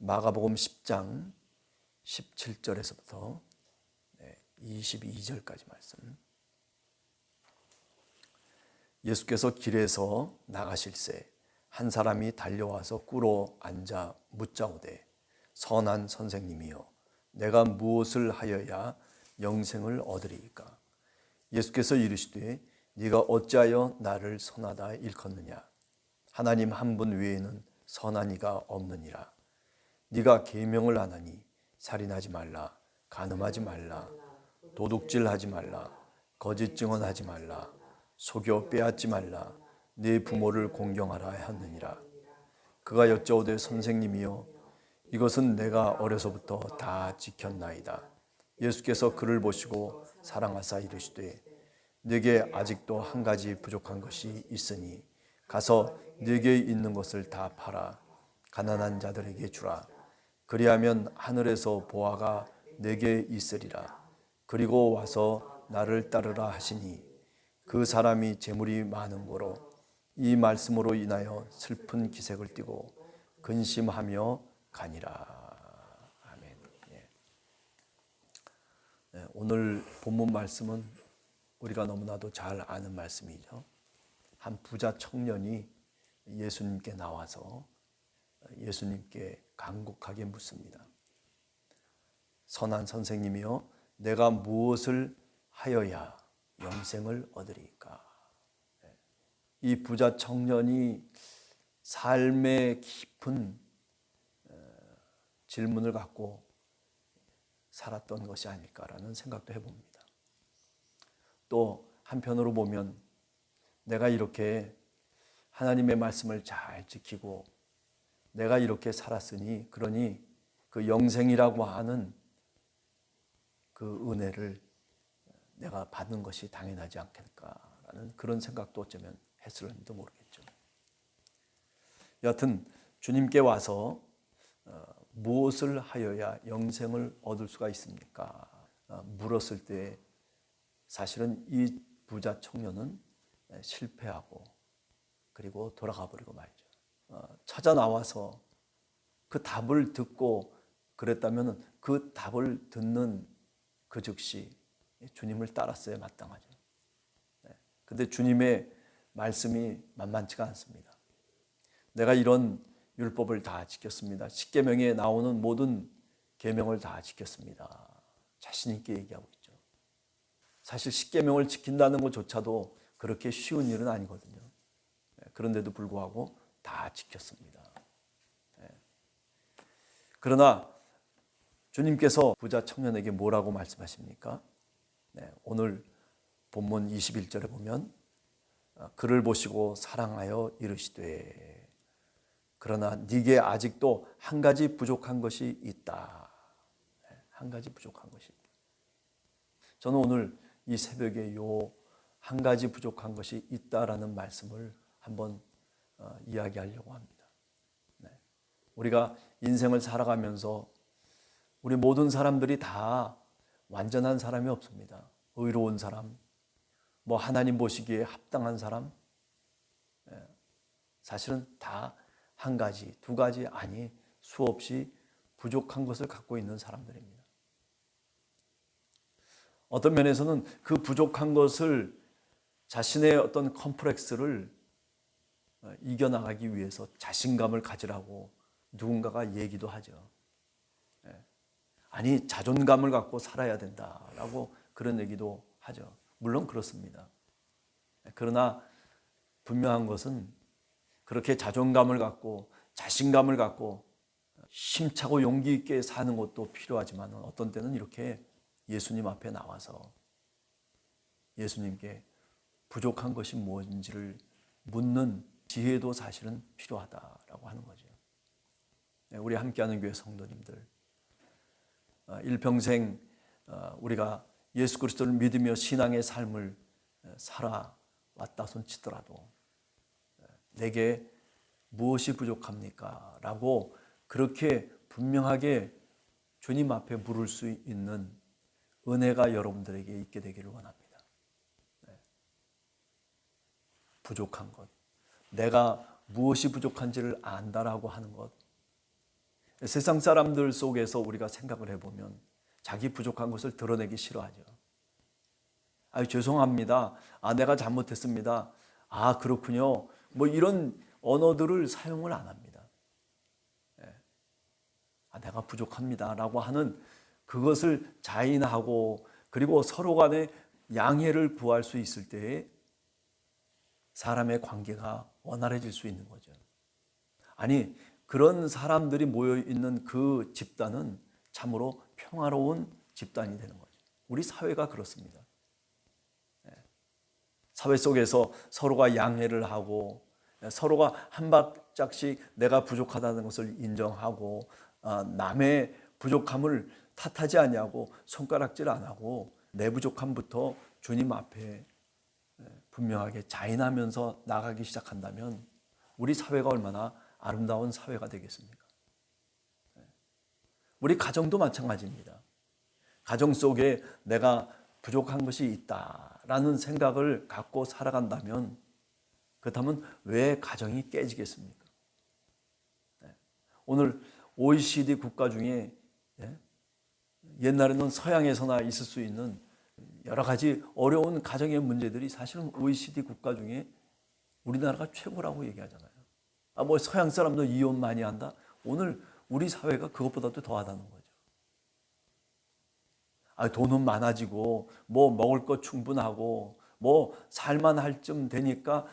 마가복음 10장 17절에서부터 22절까지 말씀. 예수께서 길에서 나가실새 한 사람이 달려와서 꿇어 앉아 묻자오되 선한 선생님이여 내가 무엇을 하여야 영생을 얻으리이까? 예수께서 이르시되 네가 어찌하여 나를 선하다 일컫느냐? 하나님 한 분 외에는 선한 이가 없느니라. 네가 계명을 안 하니 살인하지 말라, 간음하지 말라, 도둑질하지 말라, 거짓 증언하지 말라, 속여 빼앗지 말라, 네 부모를 공경하라 하느니라. 그가 여짜오되 선생님이여 이것은 내가 어려서부터 다 지켰나이다. 예수께서 그를 보시고 사랑하사 이르시되 네게 아직도 한 가지 부족한 것이 있으니 가서 네게 있는 것을 다 팔아 가난한 자들에게 주라. 그리하면 하늘에서 보화가 네게 있으리라. 그리고 와서 나를 따르라 하시니 그 사람이 재물이 많은 고로 이 말씀으로 인하여 슬픈 기색을 띠고 근심하며 가니라. 아멘. 오늘 본문 말씀은 우리가 너무나도 잘 아는 말씀이죠. 한 부자 청년이 예수님께 나와서 예수님께 간곡하게 묻습니다. 선한 선생님이여 내가 무엇을 하여야 영생을 얻으리까? 이 부자 청년이 삶의 깊은 질문을 갖고 살았던 것이 아닐까라는 생각도 해봅니다. 또 한편으로 보면 내가 이렇게 하나님의 말씀을 잘 지키고 내가 이렇게 살았으니 그러니 그 영생이라고 하는 그 은혜를 내가 받는 것이 당연하지 않겠을까라는 그런 생각도 어쩌면 했을지도 모르겠죠. 여하튼 주님께 와서 무엇을 하여야 영생을 얻을 수가 있습니까? 물었을 때 사실은 이 부자 청년은 실패하고 그리고 돌아가 버리고 말이죠. 찾아 나와서 그 답을 듣고 그랬다면 그 답을 듣는 그 즉시 주님을 따랐어야 마땅하죠. 그런데 주님의 말씀이 만만치가 않습니다. 내가 이런 율법을 다 지켰습니다. 십계명에 나오는 모든 계명을 다 지켰습니다. 자신 있게 얘기하고 있죠. 사실 십계명을 지킨다는 것조차도 그렇게 쉬운 일은 아니거든요. 그런데도 불구하고 다 지켰습니다. 그러나 주님께서 부자 청년에게 뭐라고 말씀하십니까? 오늘 본문 21절에 보면 그를 보시고 사랑하여 이르시되 그러나 네게 아직도 한 가지 부족한 것이 있다. 한 가지 부족한 것이 있다. 저는 오늘 이 새벽에 요 한 가지 부족한 것이 있다라는 말씀을 한번 이야기하려고 합니다. 우리가 인생을 살아가면서 우리 모든 사람들이 다 완전한 사람이 없습니다. 의로운 사람, 뭐 하나님 보시기에 합당한 사람, 사실은 다 한 가지, 두 가지 아니 수없이 부족한 것을 갖고 있는 사람들입니다. 어떤 면에서는 그 부족한 것을 자신의 어떤 컴플렉스를 이겨나가기 위해서 자신감을 가지라고 누군가가 얘기도 하죠. 아니 자존감을 갖고 살아야 된다라고 그런 얘기도 하죠. 물론 그렇습니다. 그러나 분명한 것은 그렇게 자존감을 갖고 자신감을 갖고 힘차고 용기 있게 사는 것도 필요하지만 어떤 때는 이렇게 예수님 앞에 나와서 예수님께 부족한 것이 무엇인지를 묻는 지혜도 사실은 필요하다라고 하는 거죠. 우리 함께하는 교회 성도님들 일평생 우리가 예수 그리스도를 믿으며 신앙의 삶을 살아왔다 손치더라도 내게 무엇이 부족합니까? 라고 그렇게 분명하게 주님 앞에 물을 수 있는 은혜가 여러분들에게 있게 되기를 원합니다. 부족한 것, 내가 무엇이 부족한지를 안다라고 하는 것, 세상 사람들 속에서 우리가 생각을 해보면 자기 부족한 것을 드러내기 싫어하죠. 죄송합니다. 내가 잘못했습니다. 그렇군요. 뭐 이런 언어들을 사용을 안 합니다. 내가 부족합니다 라고 하는 그것을 자인하고 그리고 서로 간에 양해를 구할 수 있을 때에 사람의 관계가 원활해질 수 있는 거죠. 그런 사람들이 모여있는 그 집단은 참으로 평화로운 집단이 되는 거죠. 우리 사회가 그렇습니다. 사회 속에서 서로가 양해를 하고 서로가 한 발짝씩 내가 부족하다는 것을 인정하고 남의 부족함을 탓하지 아니하고 손가락질 안 하고 내 부족함부터 주님 앞에 분명하게 자인하면서 나가기 시작한다면 우리 사회가 얼마나 아름다운 사회가 되겠습니까? 우리 가정도 마찬가지입니다. 가정 속에 내가 부족한 것이 있다라는 생각을 갖고 살아간다면 그렇다면 왜 가정이 깨지겠습니까? 오늘 OECD 국가 중에 옛날에는 서양에서나 있을 수 있는 여러 가지 어려운 가정의 문제들이 사실은 OECD 국가 중에 우리나라가 최고라고 얘기하잖아요. 뭐 서양 사람도 이혼 많이 한다. 오늘 우리 사회가 그것보다도 더하다는 거죠. 돈은 많아지고 뭐 먹을 것 충분하고 뭐 살만할 쯤 되니까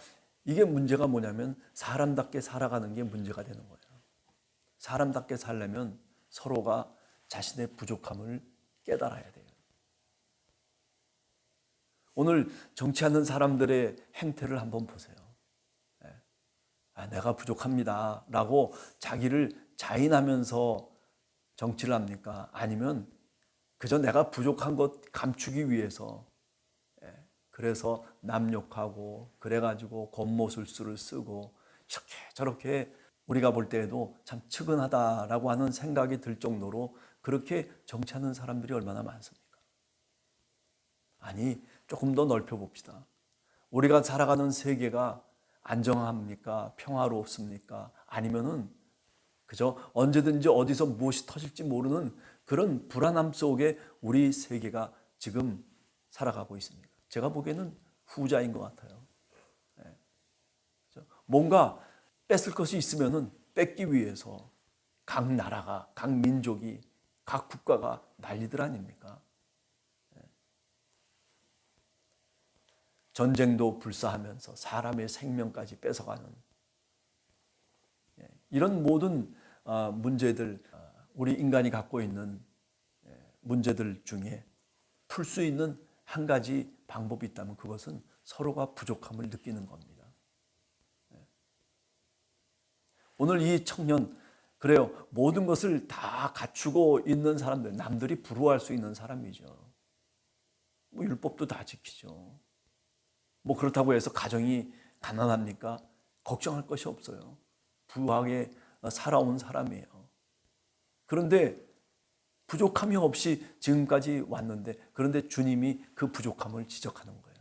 이게 문제가 뭐냐면 사람답게 살아가는 게 문제가 되는 거예요. 사람답게 살려면 서로가 자신의 부족함을 깨달아야 돼요. 오늘 정치하는 사람들의 행태를 한번 보세요. 내가 부족합니다 라고 자기를 자인하면서 정치를 합니까? 아니면 그저 내가 부족한 것 감추기 위해서 그래서 남 욕하고 그래가지고 겉모술수를 쓰고 이렇게 저렇게 우리가 볼 때에도 참 측은하다라고 하는 생각이 들 정도로 그렇게 정치하는 사람들이 얼마나 많습니까? 조금 더 넓혀 봅시다. 우리가 살아가는 세계가 안정합니까? 평화롭습니까? 아니면은 그저 언제든지 어디서 무엇이 터질지 모르는 그런 불안함 속에 우리 세계가 지금 살아가고 있습니다. 제가 보기에는 후자인 것 같아요. 뭔가 뺏을 것이 있으면은 뺏기 위해서 각 나라가, 각 민족이, 각 국가가 난리들 아닙니까? 전쟁도 불사하면서 사람의 생명까지 뺏어가는 이런 모든 문제들, 우리 인간이 갖고 있는 문제들 중에 풀 수 있는 한 가지 방법이 있다면 그것은 서로가 부족함을 느끼는 겁니다. 오늘 이 청년, 그래요. 모든 것을 다 갖추고 있는 사람들, 남들이 부러워할 수 있는 사람이죠. 뭐 율법도 다 지키죠. 뭐 그렇다고 해서 가정이 가난합니까? 걱정할 것이 없어요. 부하게 살아온 사람이에요. 그런데 부족함이 없이 지금까지 왔는데 그런데 주님이 그 부족함을 지적하는 거예요.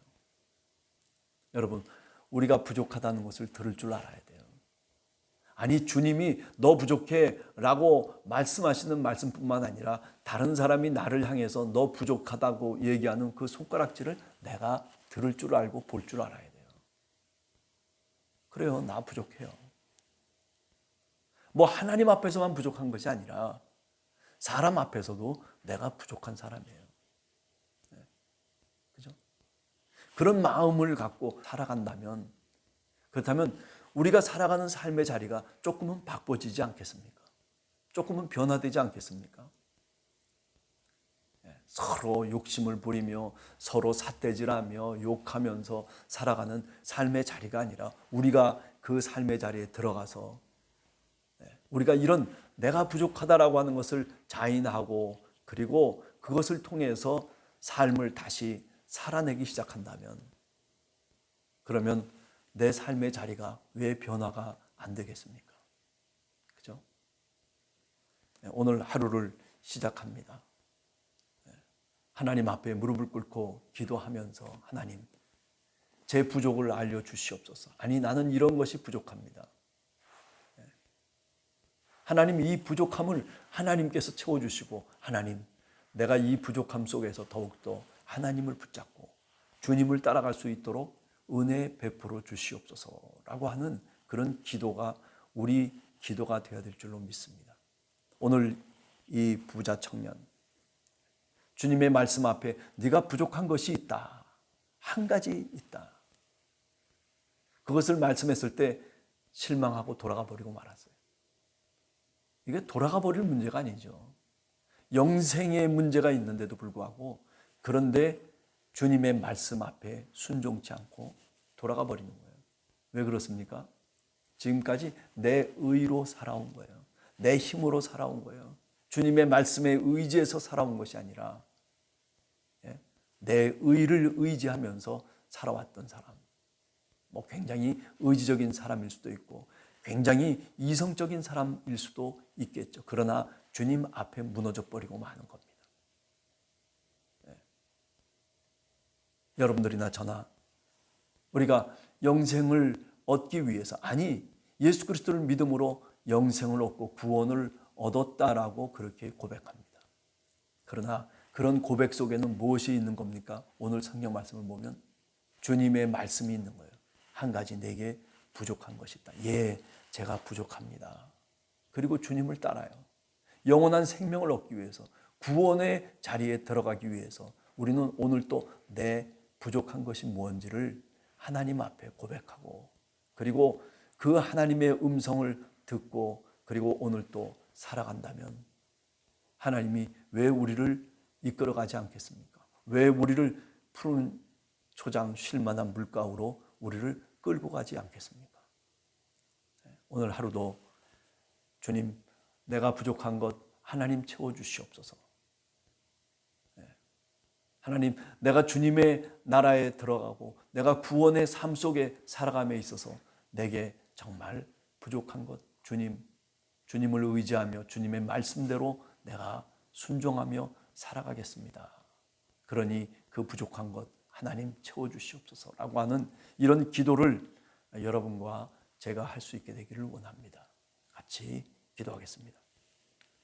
여러분, 우리가 부족하다는 것을 들을 줄 알아야 돼요. 주님이 너 부족해 라고 말씀하시는 말씀뿐만 아니라 다른 사람이 나를 향해서 너 부족하다고 얘기하는 그 손가락질을 내가 들을 줄 알고 볼 줄 알아야 돼요. 그래요, 나 부족해요. 뭐 하나님 앞에서만 부족한 것이 아니라 사람 앞에서도 내가 부족한 사람이에요. 그죠? 그런 마음을 갖고 살아간다면, 그렇다면 우리가 살아가는 삶의 자리가 조금은 바꿔지지 않겠습니까? 조금은 변화되지 않겠습니까? 서로 욕심을 부리며 서로 삿대질하며 욕하면서 살아가는 삶의 자리가 아니라 우리가 그 삶의 자리에 들어가서 우리가 이런 내가 부족하다라고 하는 것을 자인하고 그리고 그것을 통해서 삶을 다시 살아내기 시작한다면 그러면 내 삶의 자리가 왜 변화가 안 되겠습니까? 그죠? 오늘 하루를 시작합니다. 하나님 앞에 무릎을 꿇고 기도하면서 하나님, 제 부족을 알려주시옵소서. 나는 이런 것이 부족합니다. 하나님 이 부족함을 하나님께서 채워주시고 하나님 내가 이 부족함 속에서 더욱더 하나님을 붙잡고 주님을 따라갈 수 있도록 은혜 베풀어 주시옵소서라고 하는 그런 기도가 우리 기도가 되어야 될 줄로 믿습니다. 오늘 이 부자 청년 주님의 말씀 앞에 네가 부족한 것이 있다. 한 가지 있다. 그것을 말씀했을 때 실망하고 돌아가 버리고 말았어요. 이게 돌아가 버릴 문제가 아니죠. 영생의 문제가 있는데도 불구하고 그런데 주님의 말씀 앞에 순종치 않고 돌아가 버리는 거예요. 왜 그렇습니까? 지금까지 내 의로 살아온 거예요. 내 힘으로 살아온 거예요. 주님의 말씀에 의지해서 살아온 것이 아니라 내 의를 의지하면서 살아왔던 사람. 굉장히 의지적인 사람일 수도 있고 굉장히 이성적인 사람일 수도 있겠죠. 그러나 주님 앞에 무너져 버리고 마는 겁니다. 여러분들이나 저나 우리가 영생을 얻기 위해서 예수 그리스도를 믿음으로 영생을 얻고 구원을 얻었다라고 그렇게 고백합니다. 그러나 그런 고백 속에는 무엇이 있는 겁니까? 오늘 성경 말씀을 보면 주님의 말씀이 있는 거예요. 한 가지 내게 부족한 것이 있다. 예, 제가 부족합니다. 그리고 주님을 따라요. 영원한 생명을 얻기 위해서 구원의 자리에 들어가기 위해서 우리는 오늘 또 내 부족한 것이 무엇인지를 하나님 앞에 고백하고 그리고 그 하나님의 음성을 듣고 그리고 오늘 또 살아간다면 하나님이 왜 우리를 이끌어가지 않겠습니까? 왜 우리를 푸른 초장 쉴만한 물가로 우리를 끌고 가지 않겠습니까? 오늘 하루도 주님 내가 부족한 것 하나님 채워주시옵소서. 하나님 내가 주님의 나라에 들어가고 내가 구원의 삶 속에 살아감에 있어서 내게 정말 부족한 것 주님을 의지하며 주님의 말씀대로 내가 순종하며 살아가겠습니다. 그러니 그 부족한 것 하나님 채워주시옵소서라고 하는 이런 기도를 여러분과 제가 할 수 있게 되기를 원합니다. 같이 기도하겠습니다.